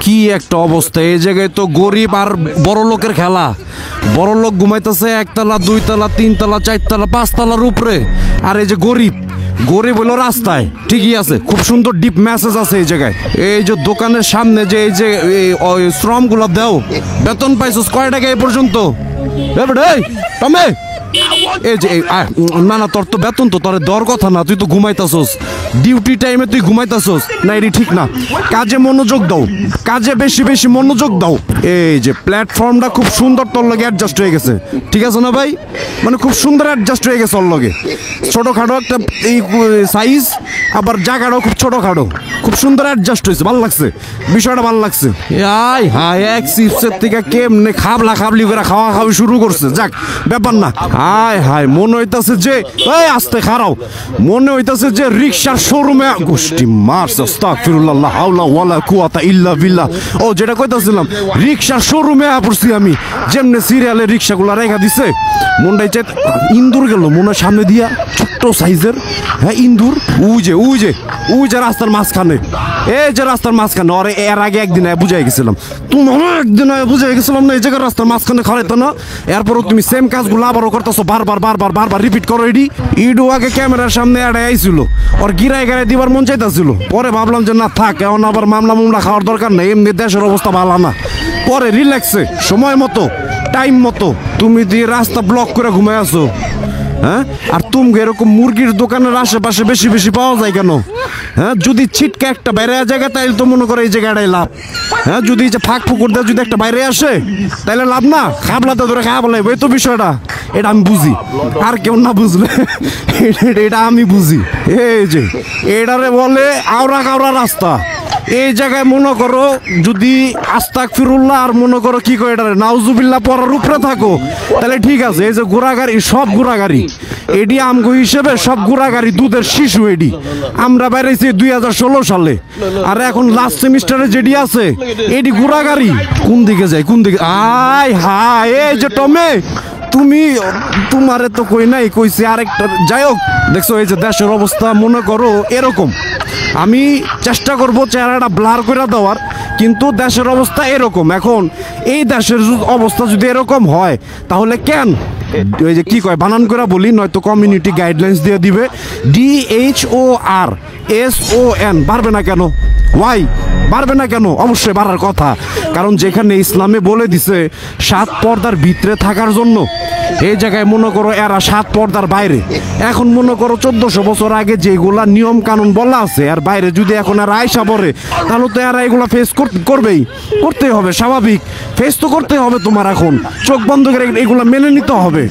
কি একটা অবস্থা এই জায়গায়, তো গরিব আর বড় লোকের খেলা। বড় লোক ঘুমাইতেছে একতলা, দুইতলা, তিনতলা, চারতলা, পাঁচতলার উপরে, আর এই যে গরিব গরিব হলো রাস্তায়। ঠিকই আছে, খুব সুন্দর ডিপ মেসেজ আছে এই জায়গায়। এই যে দোকানের সামনে যে এই যে শ্রম গুলো দাও, বেতন পাইছস কয় টাকা এই পর্যন্ত? টমে এই যে না না, তোর তো বেতন তো তোর দেওয়ার কথা না, তুই তো ঘুমাইতাছস ডিউটি টাইমে, তুই ঘুমাইতাছস না, এটি ঠিক না। কাজে মনোযোগ দাও, কাজে বেশি বেশি মনোযোগ দাও। এই যে প্ল্যাটফর্মটা খুব সুন্দর তোর লগে অ্যাডজাস্ট হয়ে গেছে, ঠিক আছে না ভাই? মানে খুব সুন্দর অ্যাডজাস্ট হয়ে গেছে ওর লগে। ছোটোখাটো একটা এই সাইজ, আবার জায়গাটাও খুব ছোটোখাটো, খুব সুন্দর অ্যাডজাস্ট হয়েছে, ভালো লাগছে বিষয়টা, ভালো লাগছে। আয় হায়, এক চিপসের থেকে কেমনে খাবলা খাবলি করে খাওয়া খাওয়া শুরু করছে। যাক, ব্যাপার না। হায় হায়, মনে হইতাছে যে এই আস্তে খারাও, মনে হইতাছে যে রিক্সার শোরুমে গোষ্ঠী মারছে। আস্তাগফিরুল্লাহ, হাওলা ওয়ালা কুওয়াতা ইল্লা বিল্লাহ। ও যেটা কইতাছিলাম, রিক্সার শোরুমে পড়ছি আমি। যেমনে সিরিয়ালে রিক্সাগুলো রেখা দিছে, মনটাই চাই ইন্দুর গেল মনে সামনে দিয়া, ছোট্ট সাইজের। হ্যাঁ ইন্দুর, উই যে উই যে উই যে রাস্তার মাঝখানে, এই যে রাস্তার মাঝখানে। আর এর আগে একদিন বুঝাই গেছিলাম, তোমার একদিন বুঝাই গেছিলাম না এই জায়গায় রাস্তার মাঝখানে খাড়াইতো না। এরপরও তুমি সেম কাজগুলো আবারও করতেছো, বারবার বারবার বারবার রিপিট করো। ইডু আগে ক্যামেরার সামনে এড়াই আইছিল, ওর গিরায় গিরায় দিবার মন চাইতেছিল। পরে ভাবলাম যে না থাক, এখন আবার মামলা খাওয়ার দরকার নেই, এমনি দেশের অবস্থা ভালো না। পরে রিল্যাক্সে সময় মতো টাইম মতো তুমি দিয়ে রাস্তা ব্লক করে ঘুমায় আসো। হ্যাঁ, আর তুমি এরকম মুরগির দোকানের আশেপাশে বেশি বেশি পাওয়া যায় কেন? হ্যাঁ, যদি ছিটকে একটা বাইরে জায়গা, তাইলে তো মনে করে এই জায়গাটাই লাভ। হ্যাঁ, যদি যে ফাঁক ফুকুর দিয়ে যদি একটা বাইরে আসে, তাইলে লাভ না? খাবলাতে ধরে খাওয়া বলে এই তো বিষয়টা, এটা আমি বুঝি, আর কেউ না বুঝলে এটা আমি বুঝি। এই যে এটারে বলে আওড়া কাওড়া রাস্তা। এই জায়গায় মনে করো যদি আস্তাগফিরুল্লাহ আর মনে করো কি কয় এটা নাউজুবিল্লাহ পড়ার উপরে থাকো, তাহলে ঠিক আছে। এই যে ঘোড়াগাড়ি, সব ঘোড়াগাড়ি এডি আমগো হিসেবে সব ঘোড়াগাড়ি দুধের শিশু। এডি আমরা বাইরেছি 2016 সালে, আর এখন লাস্ট সেমিস্টারে যেটি আছে এডি ঘোড়াগাড়ি। কোন দিকে যায়, কোন দিকে? আয় হায়, এই যে টমে তুমি, তোমারে তো কই নাই, কইছি আরেকটা। যাই হোক, দেখছো এই যে দেশের অবস্থা মনে করো এরকম। আমি চেষ্টা করব চেহারাটা ব্লার করে দেওয়ার, কিন্তু দেশের অবস্থা এরকম। এখন এই দেশের অবস্থা যদি এরকম হয়, তাহলে কেন ওই যে কি কয় বানান করে বলি, নয়তো কমিউনিটি গাইডলাইন্স দিয়ে দিবে DHORSON, পারবে না কেন? ওয়াই পারবে না কেন? অবশ্যই বাড়ার কথা, কারণ যেখানে ইসলামে বলে দিছে 7 পর্দার ভিতরে থাকার জন্য, এই জায়গায় মনে করো এরা 7 পর্দার বাইরে। এখন মনে করো 1400 বছর আগে যেগুলা নিয়ম কানুন বলা আছে, আর বাইরে যদি এখন আর আয়সা পড়ে, তাহলে তো এরা এগুলা ফেস করতেই হবে, স্বাভাবিক ফেস তো করতেই হবে তোমার। এখন চোখ বন্ধ করে এগুলা মেনে নিতে হবে।